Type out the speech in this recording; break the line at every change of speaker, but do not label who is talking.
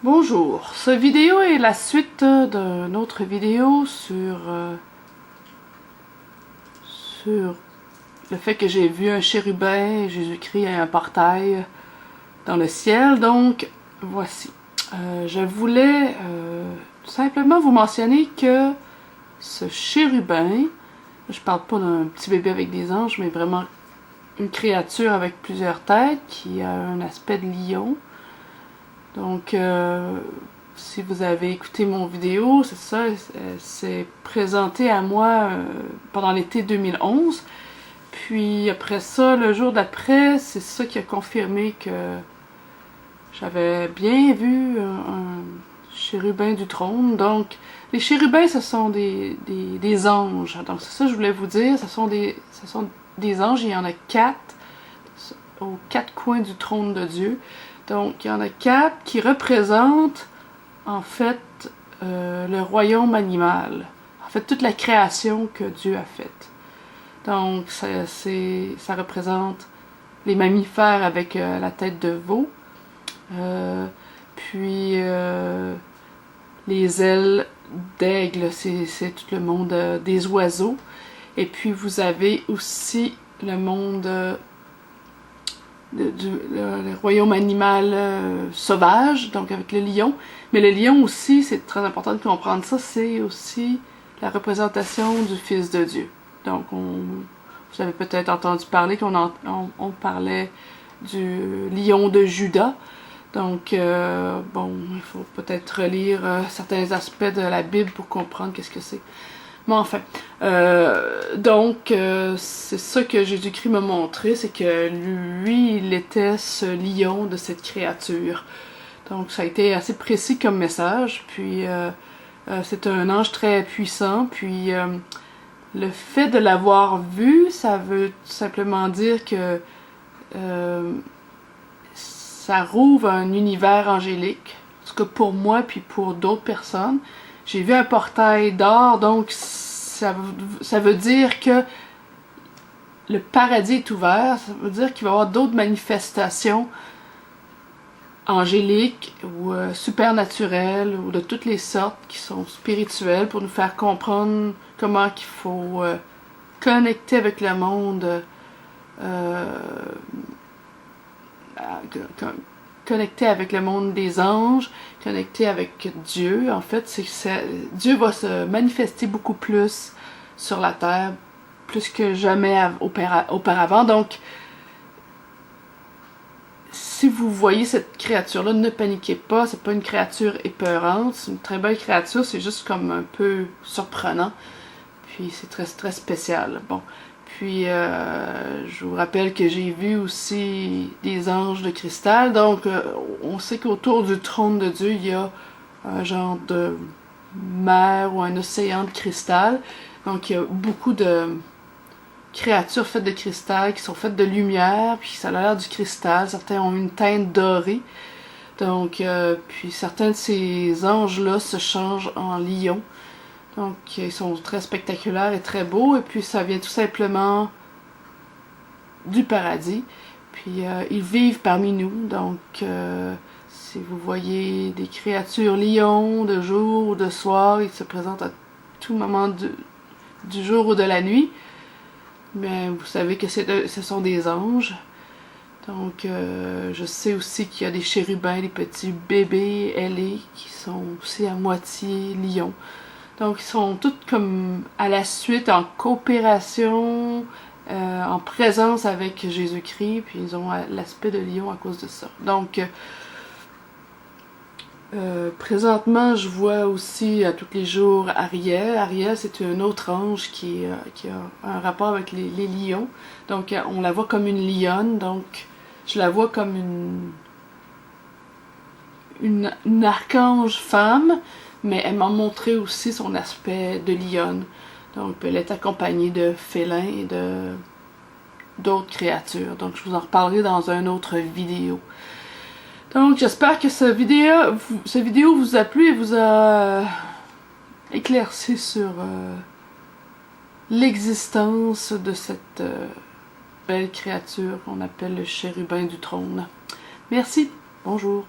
Bonjour, cette vidéo est la suite d'une autre vidéo sur le fait que j'ai vu un chérubin et Jésus-Christ et un portail dans le ciel. Donc voici. Je voulais simplement vous mentionner que ce chérubin, je parle pas d'un petit bébé avec des anges, mais vraiment une créature avec plusieurs têtes qui a un aspect de lion. Donc, si vous avez écouté mon vidéo, c'est ça, c'est présenté à moi pendant l'été 2011. Puis après ça, le jour d'après, c'est ça qui a confirmé que j'avais bien vu un chérubin du trône. Donc, les chérubins, ce sont des anges. Donc, c'est ça que je voulais vous dire. Ce sont des anges. Il y en a 4 aux 4 coins du trône de Dieu. Donc, il y en a 4 qui représentent, en fait, le royaume animal. En fait, toute la création que Dieu a faite. Donc, ça représente les mammifères avec la tête de veau. Puis, les ailes d'aigle, c'est tout le monde des oiseaux. Et puis, vous avez aussi le monde... le royaume animal sauvage, donc avec le lion. Mais le lion aussi, c'est très important de comprendre ça, c'est aussi la représentation du Fils de Dieu. Donc, vous avez peut-être entendu parler qu'on parlait du lion de Juda. Donc, bon, il faut peut-être relire certains aspects de la Bible pour comprendre qu'est-ce que c'est. Mais enfin, donc, c'est ça que Jésus-Christ m'a montré, c'est que lui, il était ce lion de cette créature. Donc, ça a été assez précis comme message, puis c'est un ange très puissant, puis le fait de l'avoir vu, ça veut tout simplement dire que ça rouvre un univers angélique, en tout cas pour moi, puis pour d'autres personnes. J'ai vu un portail d'or, donc ça veut dire que le paradis est ouvert. Ça veut dire qu'il va y avoir d'autres manifestations angéliques ou supernaturelles ou de toutes les sortes qui sont spirituelles pour nous faire comprendre comment qu'il faut connecter avec le monde, connecter avec le monde des anges, connecter avec Dieu. En fait, Dieu va se manifester beaucoup plus sur la terre, plus que jamais auparavant. Donc, si vous voyez cette créature-là, ne paniquez pas, c'est pas une créature épeurante, c'est une très belle créature, c'est juste comme un peu surprenant. Puis c'est très, très spécial. Bon. Puis, je vous rappelle que j'ai vu aussi des anges de cristal. Donc, on sait qu'autour du trône de Dieu, il y a un genre de mer ou un océan de cristal. Donc, il y a beaucoup de créatures faites de cristal qui sont faites de lumière. Puis, ça a l'air du cristal. Certains ont une teinte dorée. Donc, puis certains de ces anges-là se changent en lions. Donc, ils sont très spectaculaires et très beaux. Et puis, ça vient tout simplement du paradis. Puis, ils vivent parmi nous. Donc, si vous voyez des créatures lions de jour ou de soir, ils se présentent à tout moment du jour ou de la nuit. Mais vous savez que ce sont des anges. Donc, je sais aussi qu'il y a des chérubins, des petits bébés ailés qui sont aussi à moitié lions. Donc, ils sont tous comme à la suite, en coopération, en présence avec Jésus-Christ, puis ils ont l'aspect de lion à cause de ça. Donc, présentement, je vois aussi à tous les jours Ariel. Ariel, c'est un autre ange qui a un rapport avec les lions. Donc, on la voit comme une lionne, donc je la vois comme une archange femme, mais elle m'a montré aussi son aspect de lionne. Donc, elle est accompagnée de félins et d'autres créatures. Donc, je vous en reparlerai dans une autre vidéo. Donc, j'espère que cette vidéo vous a plu et vous a éclairci sur l'existence de cette belle créature qu'on appelle le chérubin du trône. Merci, bonjour.